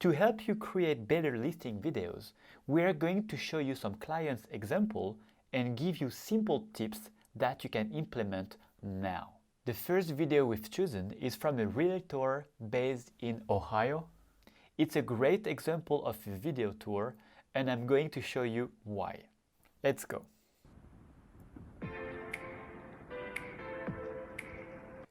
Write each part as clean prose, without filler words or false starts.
To help you create better listing videos, we are going to show you some clients' example and give you simple tips that you can implement now. The first video we've chosen is from a realtor based in Ohio. It's a great example of a video tour, and I'm going to show you why. Let's go.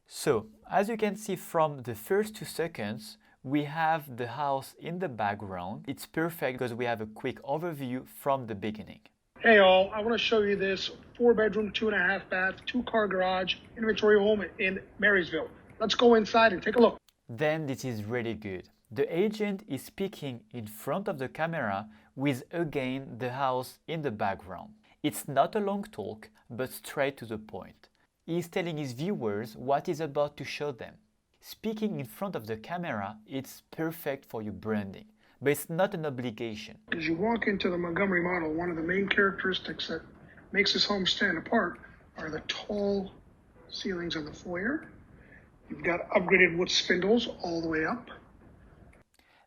So, as you can see from the first 2 seconds, we have the house in the background. It's perfect because we have a quick overview from the beginning. Hey all, I want to show you this 4-bedroom, 2.5 bath, 2-car garage inventory home in Marysville. Let's go inside and take a look. Then this is really good. The agent is speaking in front of the camera with again the house in the background. It's not a long talk, but straight to the point. He's telling his viewers what he's about to show them. Speaking in front of the camera, it's perfect for your branding, but it's not an obligation. As you walk into the Montgomery model, one of the main characteristics that makes this home stand apart are the tall ceilings in the foyer. You've got upgraded wood spindles all the way up.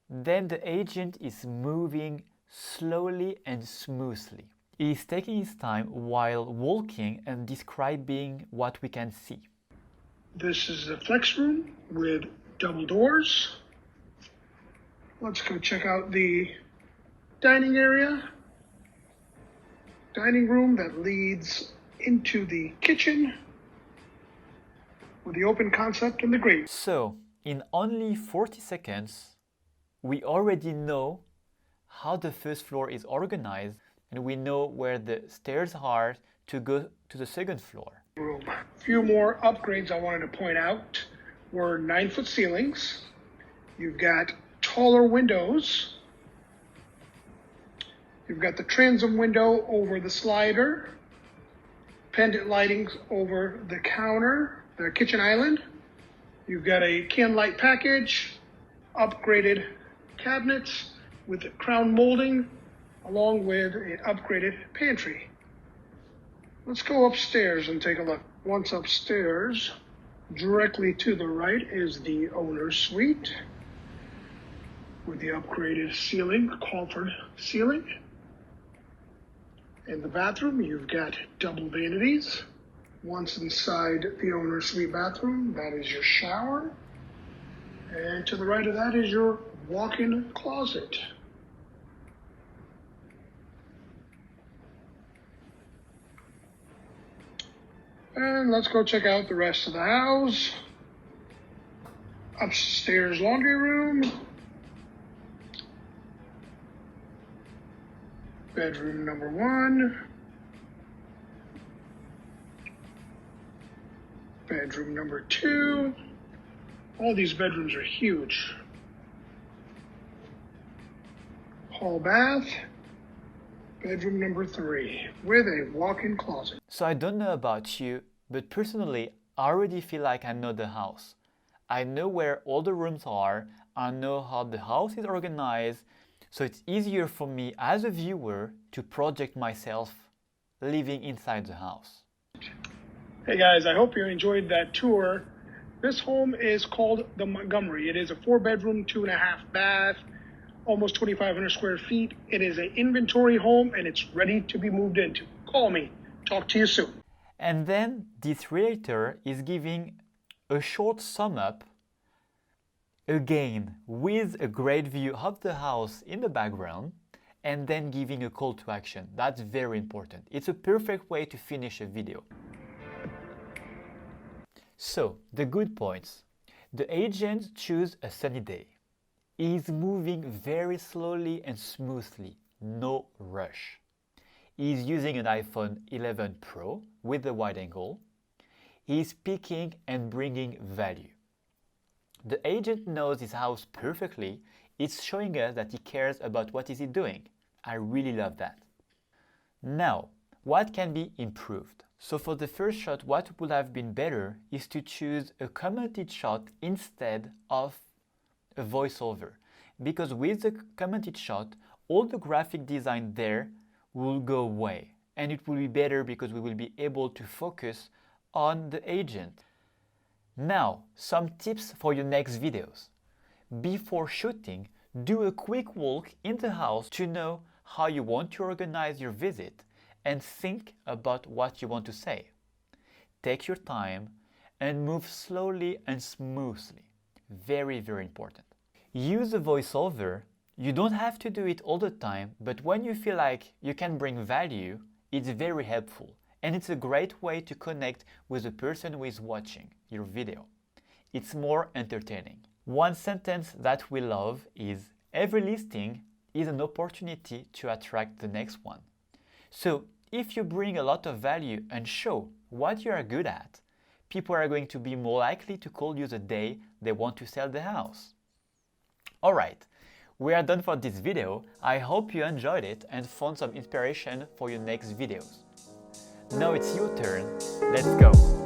Then the agent is moving slowly and smoothly. He's taking his time while walking and describing what we can see. This is the flex room with double doors. Let's go check out the dining area. Dining room that leads into the kitchen with the open concept and the grate. So, in only 40 seconds, we already know how the first floor is organized, and we know where the stairs are to go to the second floor. Room. A few more upgrades I wanted to point out were 9-foot ceilings. You've got taller windows. You've got the transom window over the slider. Pendant lighting over the counter, the kitchen island. You've got a can light package, upgraded cabinets with crown molding, along with an upgraded pantry. Let's go upstairs and take a look. Once upstairs, directly to the right is the owner's suite with the upgraded ceiling, Crawford ceiling. In the bathroom, you've got double vanities. Once inside the owner's suite bathroom, that is your shower. And to the right of that is your walk-in closet. And let's go check out the rest of the house. Upstairs laundry room. Bedroom number 1. Bedroom number 2. All these bedrooms are huge. Hall bath. Bedroom number 3 with a walk-in closet. So I don't know about you, but personally, I already feel like I know the house. I know where all the rooms are, I know how the house is organized, so it's easier for me as a viewer to project myself living inside the house. Hey guys, I hope you enjoyed that tour. This home is called the Montgomery. It is a 4-bedroom, 2.5 bath, almost 2,500 square feet. It is an inventory home and it's ready to be moved into. Call me. Talk to you soon. And then this realtor is giving a short sum up, again with a great view of the house in the background, and then giving a call to action. That's very important. It's a perfect way to finish a video. So, the good points. The agent chose a sunny day. He is moving very slowly and smoothly, no rush. He is using an iPhone 11 Pro with a wide angle. He is speaking and bringing value. The agent knows his house perfectly. It's showing us that he cares about what is he doing. I really love that. Now, what can be improved? So for the first shot, what would have been better is to choose a commented shot instead of a voiceover. Because with the commented shot, all the graphic design there will go away. And it will be better because we will be able to focus on the agent. Now, some tips for your next videos. Before shooting, Do a quick walk in the house to know how you want to organize your visit and think about what you want to say. Take your time and move slowly and smoothly. Very, very important. Use a voiceover. You don't have to do it all the time, but when you feel like you can bring value, it's very helpful. And it's a great way to connect with the person who is watching your video. It's more entertaining. One sentence that we love is, every listing is an opportunity to attract the next one. So if you bring a lot of value and show what you are good at, people are going to be more likely to call you the day they want to sell the house. Alright, we are done for this video. I hope you enjoyed it and found some inspiration for your next videos. Now it's your turn. Let's go!